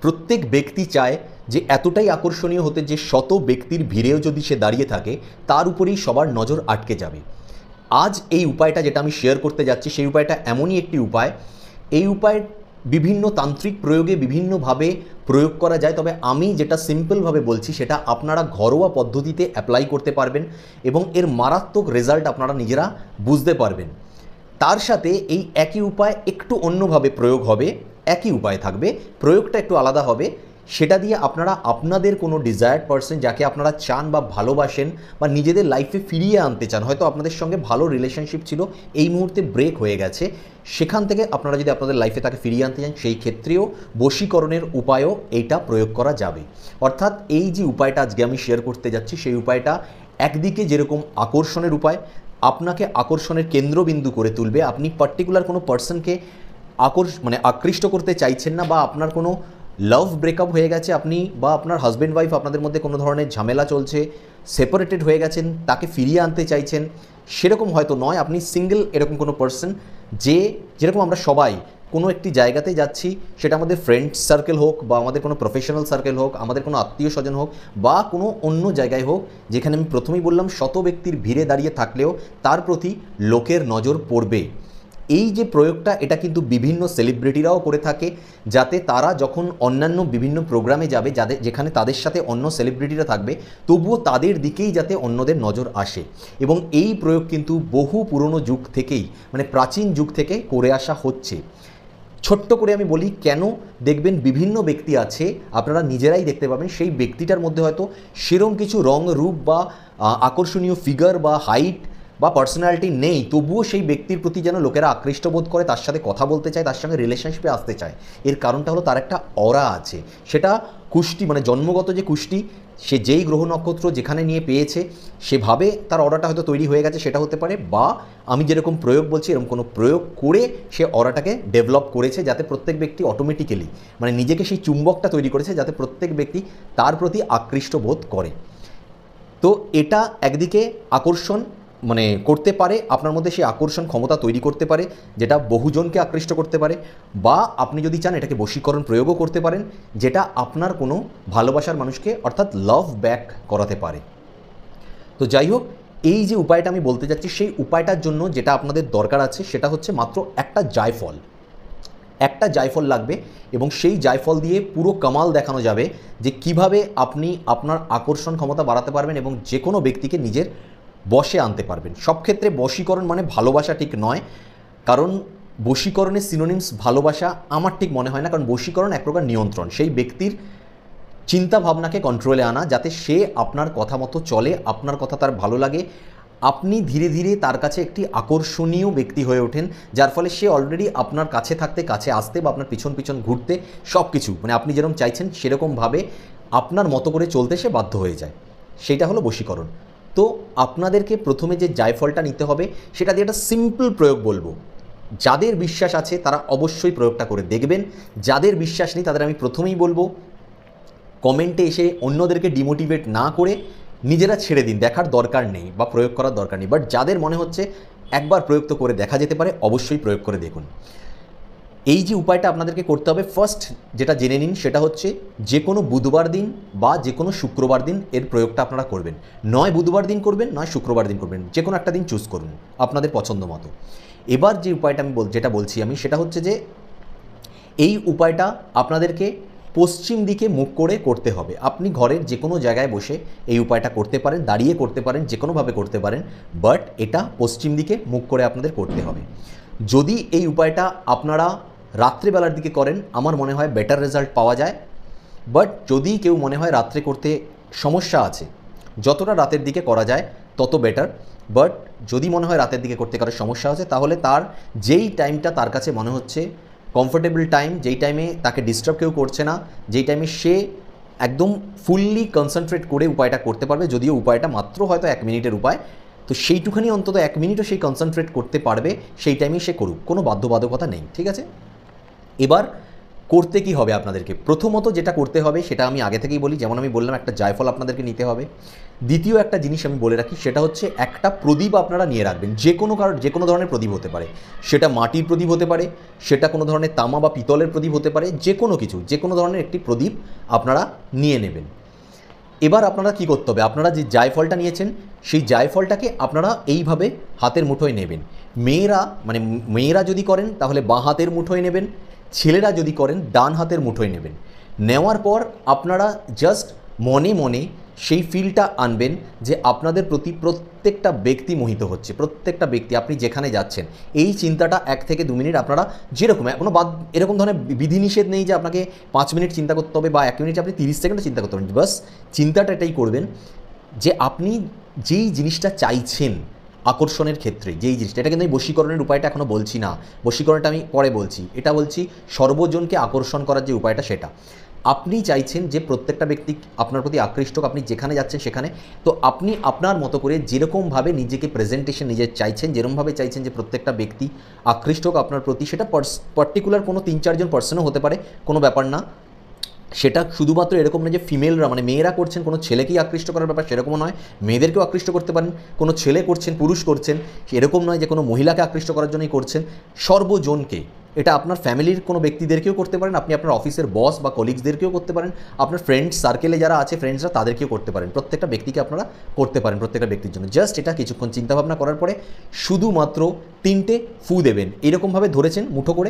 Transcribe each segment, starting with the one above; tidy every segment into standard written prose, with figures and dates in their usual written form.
প্রত্যেক ব্যক্তি চায় যে এতটাই আকর্ষণীয় হতে যে শত ব্যক্তির ভিড়েও যদি সে দাঁড়িয়ে থাকে তার উপরেই সবার নজর আটকে যাবে। আজ এই উপায়টা যেটা আমি শেয়ার করতে যাচ্ছি সেই উপায়টা এমনই একটি উপায়, এই উপায় বিভিন্ন তান্ত্রিক প্রয়োগে বিভিন্নভাবে প্রয়োগ করা যায়, তবে আমি যেটা সিম্পলভাবে বলছি সেটা আপনারা ঘরোয়া পদ্ধতিতে অ্যাপ্লাই করতে পারবেন এবং এর মারাত্মক রেজাল্ট আপনারা নিজেরা বুঝতে পারবেন। তার সাথে এই একই উপায় একটু অন্যভাবে প্রয়োগ হবে, একই উপায় থাকবে, প্রয়োগটা একটু আলাদা হবে। সেটা দিয়ে আপনারা আপনাদের কোনো ডিজায়ার্ড পারসন যাকে আপনারা চান বা ভালোবাসেন বা নিজেদের লাইফে ফিরিয়ে আনতে চান, হয়তো আপনাদের সঙ্গে ভালো রিলেশনশিপ ছিল, এই মুহূর্তে ব্রেক হয়ে গেছে, সেখান থেকে আপনারা যদি আপনাদের লাইফে তাকে ফিরিয়ে আনতে চান সেই ক্ষেত্রেও বশীকরণের উপায়ও এইটা প্রয়োগ করা যাবে। অর্থাৎ এই যে উপায়টা আজকে আমি শেয়ার করতে যাচ্ছি সেই উপায়টা একদিকে যেরকম আকর্ষণের উপায়, আপনাকে আকর্ষণের কেন্দ্রবিন্দু করে তুলবে, আপনি পার্টিকুলার কোনো পার্সনকে আকৃষ্ট করতে চাইছেন না বা আপনার কোনো লাভ ব্রেকআপ হয়ে গেছে, আপনি বা আপনার হাজব্যান্ড ওয়াইফ আপনাদের মধ্যে কোনো ধরনের ঝামেলা চলছে, সেপারেটেড হয়ে গেছেন, তাকে ফিরিয়ে আনতে চাইছেন, সেরকম হয়তো নয়, আপনি সিঙ্গেল এরকম কোনো পার্সন যেরকম আমরা সবাই কোনো একটি জায়গাতে যাচ্ছি, সেটা আমাদের ফ্রেন্ডস সার্কেল হোক বা আমাদের কোনো প্রফেশনাল সার্কেল হোক, আমাদের কোনো আত্মীয় স্বজন হোক বা কোনো অন্য জায়গায় হোক, যেখানে আমি প্রথমেই বললাম শত ব্যক্তির ভিড়ে দাঁড়িয়ে থাকলেও তার প্রতি লোকের নজর পড়বে। এই যে প্রয়োগটা এটা কিন্তু বিভিন্ন সেলিব্রিটিরাও করে থাকে, যাতে তারা যখন অন্যান্য বিভিন্ন প্রোগ্রামে যাবে যেখানে তাদের সাথে অন্য সেলিব্রিটিরা থাকবে তবুও তাদের দিকেই যাতে অন্যদের নজর আসে। এবং এই প্রয়োগ কিন্তু বহু পুরনো যুগ থেকেই প্রাচীন যুগ থেকে করে আসা হচ্ছে। ছোট্ট করে আমি বলি কেন, দেখবেন বিভিন্ন ব্যক্তি আছে আপনারা নিজেরাই দেখতে পাবেন সেই ব্যক্তিটার মধ্যে হয়তো সেরম কিছু রং রূপ বা আকর্ষণীয় ফিগার বা হাইট বা পার্সোনালিটি নেই, তবুও সেই ব্যক্তির প্রতি যেন লোকেরা আকৃষ্ট বোধ করে, তার সাথে কথা বলতে চায়, তার সঙ্গে রিলেশনশিপে আসতে চায়। এর কারণটা হলো তার একটা অরা আছে, সেটা কুষ্টি জন্মগত যে কুষ্টি, সে যেই গ্রহ নক্ষত্র যেখানে নিয়ে পেয়েছে সেভাবে তার অরাটা হয়তো তৈরি হয়ে গেছে, সেটা হতে পারে, বা আমি যেরকম প্রয়োগ বলছি এরকম কোনো প্রয়োগ করে সে অরাটাকে ডেভেলপ করেছে যাতে প্রত্যেক ব্যক্তি অটোমেটিক্যালি নিজেকে সেই চুম্বকটা তৈরি করেছে যাতে প্রত্যেক ব্যক্তি তার প্রতি আকৃষ্ট বোধ করে। তো এটা একদিকে আকর্ষণ করতে পারে, আপনার মধ্যে সেই আকর্ষণ ক্ষমতা তৈরি করতে পারে যেটা বহুজনকে আকৃষ্ট করতে পারে, বা আপনি যদি চান এটাকে বশীকরণ প্রয়োগও করতে পারেন যেটা আপনার কোনো ভালোবাসার মানুষকে অর্থাৎ লাভ ব্যাক করাতে পারে। তো যাই হোক, এই যে উপায়টা আমি বলতে যাচ্ছি সেই উপায়টার জন্য যেটা আপনাদের দরকার আছে সেটা হচ্ছে মাত্র একটা জায়ফল লাগবে এবং সেই জায়ফল দিয়ে পুরো কামাল দেখানো যাবে যে কিভাবে আপনি আপনার আকর্ষণ ক্ষমতা বাড়াতে পারবেন এবং যে কোনো ব্যক্তিকে নিজের বশে আনতে পারবেন। সব ক্ষেত্রে বশীকরণ ভালোবাসা ঠিক নয়, কারণ বশীকরণের সিনোনিমস ভালোবাসা আমার ঠিক মনে হয় না, কারণ বশীকরণ এক প্রকার নিয়ন্ত্রণ, সেই ব্যক্তির চিন্তা ভাবনাকে কন্ট্রোলে আনা যাতে সে আপনার কথা মতো চলে, আপনার কথা তার ভালো লাগে, আপনি ধীরে ধীরে তার কাছে একটি আকর্ষণীয় ব্যক্তি হয়ে ওঠেন, যার ফলে সে অলরেডি আপনার কাছে থাকতে, কাছে আসতে বা আপনার পিছন পিছন ঘুরতে সব কিছু আপনি যেরকম চাইছেন সেরকমভাবে আপনার মতো করে চলতে সে বাধ্য হয়ে যায়। সেইটা হলো বশীকরণ। তো আপনাদেরকে প্রথমে যে জায়ফলটা নিতে হবে সেটা দিয়ে একটা সিম্পল প্রয়োগ বলবো, যাদের বিশ্বাস আছে তারা অবশ্যই প্রয়োগটা করে দেখবেন, যাদের বিশ্বাস নেই তাদের আমি প্রথমেই বলবো কমেন্টে এসে অন্যদেরকে ডিমোটিভেট না করে নিজেরা ছেড়ে দিন, দেখার দরকার নেই বা প্রয়োগ করার দরকার নেই। বাট যাদের মনে হচ্ছে একবার প্রয়োগ তো করে দেখা যেতে পারে, অবশ্যই প্রয়োগ করে দেখুন। এই যে উপায়টা আপনাদেরকে করতে হবে, ফার্স্ট যেটা জেনে নিন সেটা হচ্ছে যে কোনো বুধবার দিন বা যে কোনো শুক্রবার দিন এর প্রয়োগটা আপনারা করবেন। নয় বুধবার দিন করবেন, নয় শুক্রবার দিন করবেন, যে কোনো একটা দিন চুজ করুন আপনাদের পছন্দ মতো। এবার যে উপায়টা যেটা বলছি আমি সেটা হচ্ছে যে এই উপায়টা আপনাদেরকে পশ্চিম দিকে মুখ করে করতে হবে। আপনি ঘরের যে কোনো জায়গায় বসে এই উপায়টা করতে পারেন, দাঁড়িয়ে করতে পারেন, যে কোনোভাবে করতে পারেন, বাট এটা পশ্চিম দিকে মুখ করে আপনাদের করতে হবে। যদি এই উপায়টা আপনারা রাত্রেবেলার দিকে করেন আমার মনে হয় বেটার রেজাল্ট পাওয়া যায়, বাট যদি কেউ মনে হয় রাত্রে করতে সমস্যা আছে, যতটা রাতের দিকে করা যায় তত বেটার, বাট যদি মনে হয় রাতের দিকে করতে কারো সমস্যা আছে তাহলে তার যেই টাইমটা তার কাছে মনে হচ্ছে কমফোর্টেবল টাইম, যেই টাইমে তাকে ডিস্টার্ব কেউ করছে না, যেই টাইমে সে একদম ফুললি কনসেন্ট্রেট করে উপায়টা করতে পারবে, যদিও উপায়টা মাত্র হয়তো 1 মিনিটের উপায়, তো সেইটুখানি অন্তত 1 মিনিটও সেই কনসেন্ট্রেট করতে পারবে, সেই টাইমেই সে করুক, কোনো বাধ্যবাধকতা নেই, ঠিক আছে। এবার করতে কি হবে আপনাদেরকে? প্রথমত যেটা করতে হবে সেটা আমি আগে থেকেই বলি, যেমন আমি বললাম একটা জায়ফল আপনাদেরকে নিতে হবে। দ্বিতীয় একটা জিনিস আমি বলে রাখি, সেটা হচ্ছে একটা প্রদীপ আপনারা নিয়ে রাখবেন। যে কোনো ধরনের প্রদীপ হতে পারে, সেটা মাটির প্রদীপ হতে পারে, সেটা কোনো ধরনের তামা বা পিতলের প্রদীপ হতে পারে, যে কোনো কিছু, যে কোনো ধরনের একটি প্রদীপ আপনারা নিয়ে নেবেন। এবার আপনারা কি করতে হবে, আপনারা যে জায়ফলটা নিয়েছেন সেই জায়ফলটাকে আপনারা এইভাবে হাতের মুঠোয় নেবেন। মেয়েরা যদি করেন তাহলে বাঁ হাতের মুঠোয় নেবেন, ছেলেরা যদি করেন ডান হাতের মুঠোয় নেবেন। নেওয়ার পর আপনারা জাস্ট মনে মনে সেই ফিলটা আনবেন যে আপনাদের প্রতি প্রত্যেকটা ব্যক্তি মোহিত হচ্ছে, প্রত্যেকটা ব্যক্তি, আপনি যেখানে যাচ্ছেন এই চিন্তাটা 1 থেকে 2 মিনিট আপনারা যেরকম, কোনো এরকম ধরনের বিধিনিষেধ নেই যে আপনাকে 5 মিনিট চিন্তা করতে হবে বা 1 মিনিট, আপনি 30 সেকেন্ডও চিন্তা করতে পারেন। বাস চিন্তাটা এটাই করবেন যে আপনি যেই জিনিসটা চাইছেন আকর্ষণের ক্ষেত্রে, যেই জিনিসটা, এটা কিন্তু আমি বশীকরণের উপায়টা এখনও বলছি না, বশীকরণটা আমি পরে বলছি, এটা বলছি সর্বজনকে আকর্ষণ করার যে উপায়টা সেটা। আপনি চাইছেন যে প্রত্যেকটা ব্যক্তি আপনার প্রতি আকৃষ্ট হোক, আপনি যেখানে যাচ্ছেন সেখানে, তো আপনি আপনার মতো করে যেরকমভাবে নিজেকে প্রেজেন্টেশন নিজের চাইছেন, যেরকমভাবে চাইছেন যে প্রত্যেকটা ব্যক্তি আকৃষ্ট হোক আপনার প্রতি, সেটা পার্টিকুলার কোনো 3-4 জন পার্সনও হতে পারে, কোনো ব্যাপার না। সেটা শুধুমাত্র এরকম না যে ফিমেলরা, মানে মেয়েরা করছেন কোনো ছেলেকেই আকৃষ্ট করার ব্যাপার, সেরকমও নয়, মেয়েদেরকেও আকৃষ্ট করতে পারেন, কোনো ছেলে করছেন, পুরুষ করছেন, এরকম নয় যে কোনো মহিলাকে আকৃষ্ট করার জন্যই করছেন, সর্বজনকে। এটা আপনার ফ্যামিলির কোনো ব্যক্তিদেরকেও করতে পারেন, আপনি আপনার অফিসের বস বা কলিগসদেরকেও করতে পারেন, আপনার ফ্রেন্ডস সার্কেলে যারা আছে ফ্রেন্ডসরা তাদেরকেও করতে পারেন, প্রত্যেকটা ব্যক্তিকে আপনারা করতে পারেন, প্রত্যেকটা ব্যক্তির জন্য। জাস্ট এটা কিছুক্ষণ চিন্তাভাবনা করার পরে শুধুমাত্র 3টে ফু দেবেন, এইরকমভাবে ধরেছেন মুঠো করে,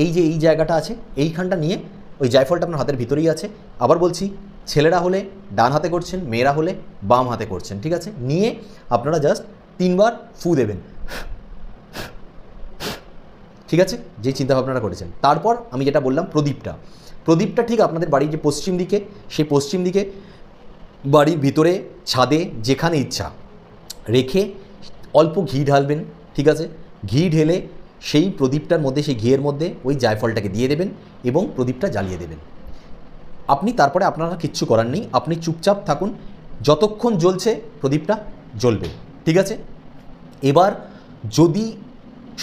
এই যে এই জায়গাটা আছে এইখানটা নিয়ে, ওই জায়ফলটা আপনার হাতের ভিতরেই আছে। আবার বলছি, ছেলেরা হলে ডান হাতে করছেন, মেয়েরা হলে বাম হাতে করছেন, ঠিক আছে? নিয়ে আপনারা জাস্ট 3 বার ফু দেবেন, ঠিক আছে, যে চিন্তাভাবনাটা করেছেন। তারপর আমি যেটা বললাম, প্রদীপটা ঠিক আপনাদের বাড়ির যে পশ্চিম দিকে, সেই পশ্চিম দিকে বাড়ির ভিতরে ছাদে যেখানে ইচ্ছা রেখে অল্প ঘি ঢালবেন, ঠিক আছে? ঘি ঢেলে সেই প্রদীপটার মধ্যে, সেই ঘিয়ের মধ্যে ওই জায়ফলটাকে দিয়ে দেবেন এবং প্রদীপটা জ্বালিয়ে দেবেন। আপনি তারপরে আপনারা কিচ্ছু করার নেই, আপনি চুপচাপ থাকুন, যতক্ষণ জ্বলছে প্রদীপটা জ্বলবে, ঠিক আছে? এবার যদি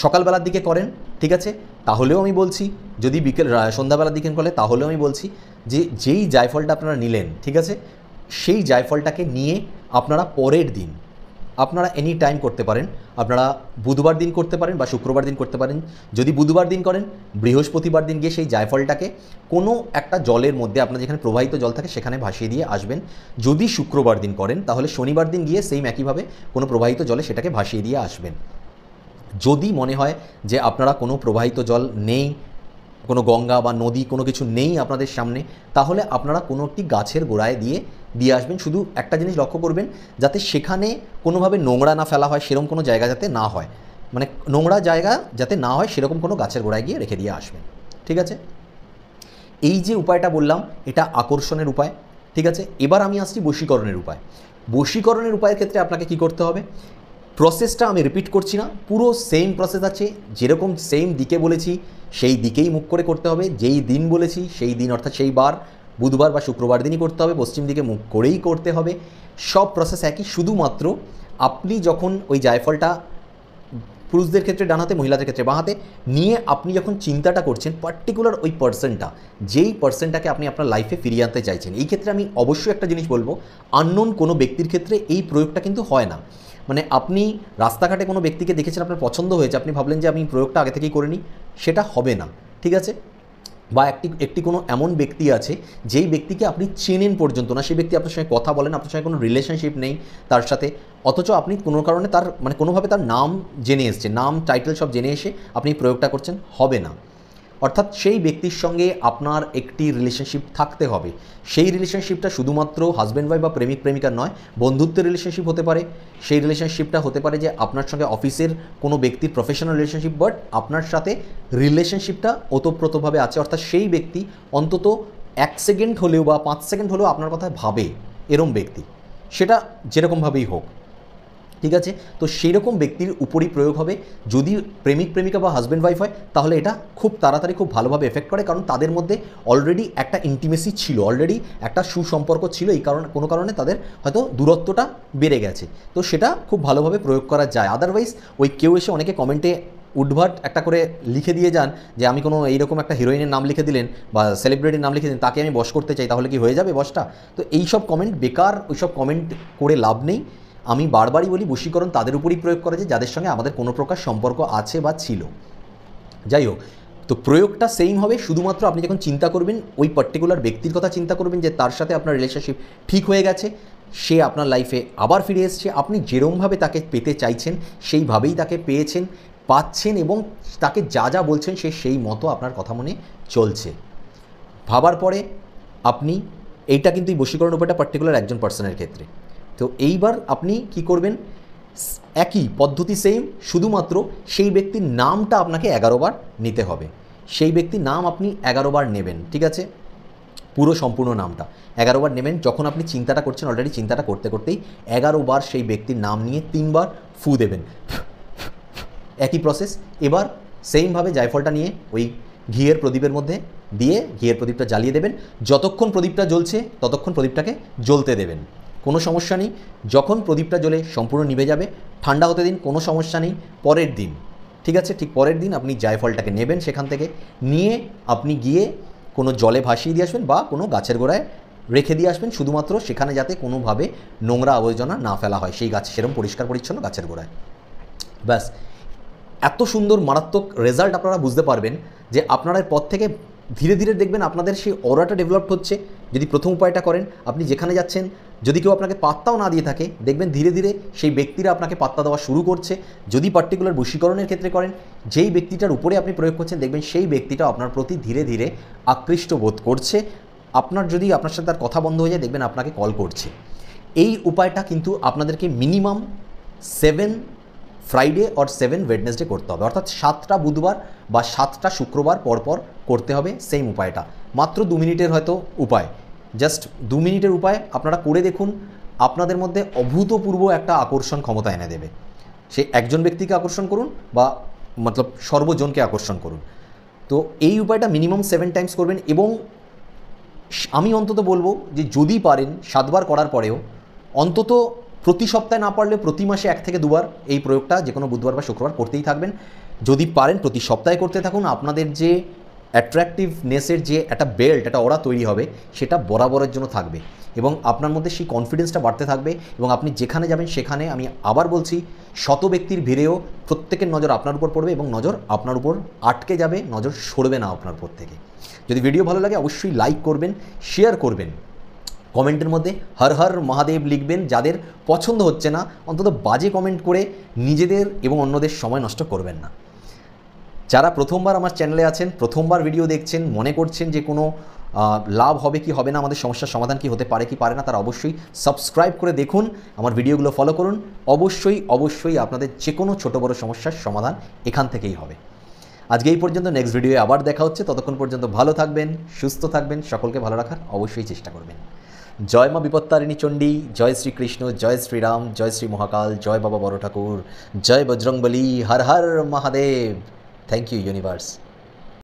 সকালবেলার দিকে করেন, ঠিক আছে, তাহলেও আমি বলছি, যদি সন্ধ্যাবেলার দিকে করেন তাহলেও আমি বলছি যে যেই জায়ফলটা আপনারা নিলেন, ঠিক আছে, সেই জায়ফলটাকে নিয়ে আপনারা পরের দিন আপনারা এনি টাইম করতে পারেন, আপনারা বুধবার দিন করতে পারেন বা শুক্রবার দিন করতে পারেন। যদি বুধবার দিন করেন, বৃহস্পতিবার দিন গিয়ে সেই জায়ফলটাকে কোনো একটা জলের মধ্যে, আপনার যেখানে প্রবাহিত জল থাকে সেখানে ভাসিয়ে দিয়ে আসবেন। যদি শুক্রবার দিন করেন তাহলে শনিবার দিন গিয়ে সেম একইভাবে কোনো প্রবাহিত জলে সেটাকে ভাসিয়ে দিয়ে আসবেন। যদি মনে হয় যে আপনারা কোনো প্রবাহিত জল নেই, কোনো গঙ্গা বা নদী কোনো কিছু নেই আপনাদের সামনে, তাহলে আপনারা কোনো একটি গাছের গোড়ায় দিয়ে আসবেন। শুধু একটা জিনিস লক্ষ্য করবেন, যাতে সেখানে কোনোভাবে নোংরা না ফেলা হয়, সেরকম কোনো জায়গা যাতে না হয়, মানে নোংরা জায়গা যাতে না হয় সেরকম কোনো গাছের গোড়ায় গিয়ে রেখে দিয়ে আসবেন, ঠিক আছে? এই যে উপায়টা বললাম এটা আকর্ষণের উপায়, ঠিক আছে? এবার আমি আসছি বশীকরণের উপায়। বশীকরণের উপায়ের ক্ষেত্রে আপনাকে কি করতে হবে, প্রসেসটা আমি রিপিট করছি না, পুরো সেম প্রসেস আছে, যেরকম সেম দিকে বলেছি সেই দিকেই মুখ করে করতে হবে, যেই দিন বলেছি সেই দিন, অর্থাৎ সেই বার বুধবার বা শুক্রবার দিনই করতে হবে, পশ্চিম দিকে মুখ করেই করতে হবে, সব প্রসেস একই। শুধুমাত্র আপনি যখন ওই জায়ফলটা, পুরুষদের ক্ষেত্রে ডান হাতে, মহিলাদের ক্ষেত্রে বাঁ হাতে নিয়ে আপনি যখন চিন্তাটা করছেন পার্টিকুলার ওই পার্সনটা, যেই পার্সনটাকে আপনি আপনার লাইফে ফিরিয়ে আনতে চাইছেন, এই ক্ষেত্রে আমি অবশ্যই একটা জিনিস বলবো, আননোন কোনো ব্যক্তির ক্ষেত্রে এই প্রয়োগটা কিন্তু হয় না। মানে আপনি রাস্তাঘাটে কোনো ব্যক্তিকে দেখেছেন, আপনার পছন্দ হয়েছে, আপনি ভাবলেন যে আমি প্রয়োগটা আগে থেকেই করে নিই, সেটা হবে না, ঠিক আছে? বা একটি কোনো এমন ব্যক্তি আছে যেই ব্যক্তিকে আপনি চেনেন পর্যন্ত না, সেই ব্যক্তি আপনার সঙ্গে কথা বলেন, আপনার সঙ্গে কোনো রিলেশনশিপ নেই তার সাথে, অথচ আপনি কোনো কারণে তার, মানে কোনোভাবে তার নাম জেনে এসছে, নাম টাইটেল সব জেনে এসে আপনি প্রয়োগটা করছেন, হবে না। অর্থাৎ সেই ব্যক্তির সঙ্গে আপনার একটি রিলেশনশিপ থাকতে হবে। সেই রিলেশনশিপটা শুধুমাত্র হাজব্যান্ড ওয়াইফ বা প্রেমিক প্রেমিকার নয়, বন্ধুত্বের রিলেশনশিপ হতে পারে। সেই রিলেশনশিপটা হতে পারে যে আপনার সঙ্গে অফিসের কোনো ব্যক্তির প্রফেশনাল রিলেশনশিপ, বাট আপনার সাথে রিলেশনশিপটা ওতপ্রোতভাবে আছে, অর্থাৎ সেই ব্যক্তি অন্তত 1 সেকেন্ড হলেও বা 5 সেকেন্ড হলেও আপনার কথা ভাবে, এরম ব্যক্তি, সেটা যেরকমভাবেই হোক, ঠিক আছে? তো সেই রকম ব্যক্তির উপরই প্রয়োগ হবে। যদি প্রেমিক প্রেমিকা বা হাজব্যান্ড ওয়াইফ হয় তাহলে এটা খুব তাড়াতাড়ি খুব ভালোভাবে এফেক্ট করে, কারণ তাদের মধ্যে অলরেডি একটা ইন্টিমেসি ছিল, অলরেডি একটা সুসম্পর্ক ছিল, এই কারণে কোনো কারণে তাদের হয়তো দূরত্বটা বেড়ে গেছে, তো সেটা খুব ভালোভাবে প্রয়োগ করা যায়। আদারওয়াইজ ওই কেউ এসে অনেকে কমেন্টে উদ্ভট একটা করে লিখে দিয়ে যান যে আমি কোনো এইরকম একটা হিরোইনের নাম লিখে দিলেন বা সেলিব্রিটির নাম লিখে দিন, তাকে আমি বশ করতে চাই, তাহলে কি হয়ে যাবে বশটা? তো এইসব কমেন্ট বেকার, ওইসব কমেন্ট করে লাভ নেই। আমি বারবারই বলি বশীকরণ তাদের উপরই প্রয়োগ করা যায় যাদের সঙ্গে আমাদের কোনো প্রকার সম্পর্ক আছে বা ছিল। যাই হোক, তো প্রয়োগটা সেম হবে, শুধুমাত্র আপনি যখন চিন্তা করবেন ওই পার্টিকুলার ব্যক্তির কথা চিন্তা করবেন যে তার সাথে আপনার রিলেশনশিপ ঠিক হয়ে গেছে, সে আপনার লাইফে আবার ফিরে এসছে, আপনি যেরমভাবে তাকে পেতে চাইছেন সেইভাবেই তাকে পেয়েছেন, পাচ্ছেন, এবং তাকে যা যা বলছেন সে সেই মতো আপনার কথা মনে চলছে। ভাবার পরে আপনি এইটা কিন্তু এই বশীকরণ উপায়টা পার্টিকুলার একজন পার্সনের ক্ষেত্রে। তো এইবার আপনি কি করবেন, একই পদ্ধতি সেম, শুধুমাত্র সেই ব্যক্তির নামটা আপনাকে 11 বার নিতে হবে। সেই ব্যক্তির নাম আপনি 11 বার নেবেন, ঠিক আছে? পুরো সম্পূর্ণ নামটা 11 বার নেবেন। যখন আপনি চিন্তাটা করছেন, অলরেডি চিন্তাটা করতে করতেই 11 বার সেই ব্যক্তির নাম নিয়ে 3 বার ফু দেবেন, একই প্রসেস। এবার সেমভাবে জায়ফলটা নিয়ে ওই ঘিয়ের প্রদীপের মধ্যে দিয়ে ঘিয়ের প্রদীপটা জ্বালিয়ে দেবেন। যতক্ষণ প্রদীপটা জ্বলছে ততক্ষণ প্রদীপটাকে জ্বলতে দেবেন, কোনো সমস্যা নেই। যখন প্রদীপটা জ্বলে সম্পূর্ণ নিভে যাবে, ঠান্ডা হতে দিন, কোনো সমস্যা নেই। পরের দিন, ঠিক আছে, ঠিক পরের দিন আপনি জায়ফলটাকে নেবেন, সেখান থেকে নিয়ে আপনি গিয়ে কোনো জলে ভাসিয়ে দিয়ে আসবেন বা কোনো গাছের গোড়ায় রেখে দিয়ে আসবেন, শুধুমাত্র সেখানে যাতে কোনোভাবে নোংরা আবর্জনা না ফেলা হয় সেই গাছ, সেরকম পরিষ্কার পরিচ্ছন্ন গাছের গোড়ায়। ব্যাস, এত সুন্দর মারাত্মক রেজাল্ট আপনারা বুঝতে পারবেন যে আপনারা এর পর থেকে ধীরে ধীরে দেখবেন আপনাদের সেই অরাটা ডেভেলপ হচ্ছে। যদি প্রথম উপায়টা করেন, আপনি যেখানে যাচ্ছেন যদি কেউ আপনাকে পাত্তাও না দিয়ে থাকে, দেখবেন ধীরে ধীরে সেই ব্যক্তিরা আপনাকে পাত্তা দেওয়া শুরু করছে। যদি পার্টিকুলার বশীকরণের ক্ষেত্রে করেন, যেই ব্যক্তিটার উপরে আপনি প্রয়োগ করছেন, দেখবেন সেই ব্যক্তিটা আপনার প্রতি ধীরে ধীরে আকৃষ্ট বোধ করছে। আপনার যদি আপনার সাথে তার কথা বন্ধ হয়ে যায়, দেখবেন আপনাকে কল করছে। এই উপায়টা কিন্তু আপনাদেরকে মিনিমাম 7 ফ্রাইডে আর 7 ওয়েডনেসডে করতে হবে, অর্থাৎ 7টা বুধবার বা 7টা শুক্রবার পরপর করতে হবে সেম উপায়টা। মাত্র 2 মিনিটের হয়তো উপায়, জাস্ট 2 মিনিটের উপায় আপনারা করে দেখুন, আপনাদের মধ্যে অভূতপূর্ব একটা আকর্ষণ ক্ষমতা এনে দেবে। সে একজন ব্যক্তিকে আকর্ষণ করুন বা মতলব সর্বজনকে আকর্ষণ করুন। তো এই উপায়টা মিনিমাম 7 টাইমস করবেন, এবং আমি অন্তত বলবো যে যদি পারেন 7 বার করার পরেও অন্তত প্রতি সপ্তাহে না পারলে প্রতি মাসে 1 থেকে 2 বার এই প্রয়োগটা যে কোনো বুধবার বা শুক্রবার করতেই থাকবেন। যদি পারেন প্রতি সপ্তাহে করতে থাকুন, আপনাদের যে অ্যাট্রাকটিভনেসের যে একটা বেল্ট, একটা অরা তৈরি হবে, সেটা বরাবরের জন্য থাকবে এবং আপনার মধ্যে সেই কনফিডেন্সটা বাড়তে থাকবে। এবং আপনি যেখানে যাবেন সেখানে, আমি আবার বলছি, শত ব্যক্তির ভিড়েও প্রত্যেকের নজর আপনার উপর পড়বে এবং নজর আপনার উপর আটকে যাবে, নজর সরবে না আপনার উপর থেকে। যদি ভিডিও ভালো লাগে অবশ্যই লাইক করবেন, শেয়ার করবেন, কমেন্টের মধ্যে হর হর মহাদেব লিখবেন। যাদের পছন্দ হচ্ছে না, অন্তত বাজে কমেন্ট করে নিজেদের এবং অন্যদের সময় নষ্ট করবেন না। যারা প্রথমবার আমার চ্যানেলে আছেন, প্রথমবার ভিডিও দেখছেন, মনে করছেন যে কোনো লাভ হবে কি হবে না, আমাদের সমস্যার সমাধান কি হতে পারে কি পারে না, তারা অবশ্যই সাবস্ক্রাইব করে দেখুন, আমার ভিডিওগুলো ফলো করুন। অবশ্যই অবশ্যই আপনাদের যে কোনো ছোটো বড়ো সমস্যার সমাধান এখান থেকেই হবে। আজকে এই পর্যন্ত, নেক্সট ভিডিওয়ে আবার দেখা হচ্ছে। ততক্ষণ পর্যন্ত ভালো থাকবেন, সুস্থ থাকবেন, সকলকে ভালো রাখার অবশ্যই চেষ্টা করবেন। জয় মা বিপত্তারিণী চণ্ডী, জয় শ্রীকৃষ্ণ, জয় শ্রীরাম, জয় শ্রী মহাকাল, জয় বাবা বড় ঠাকুর, জয় বজরংবলী, হর হর মহাদেব। Thank you universe.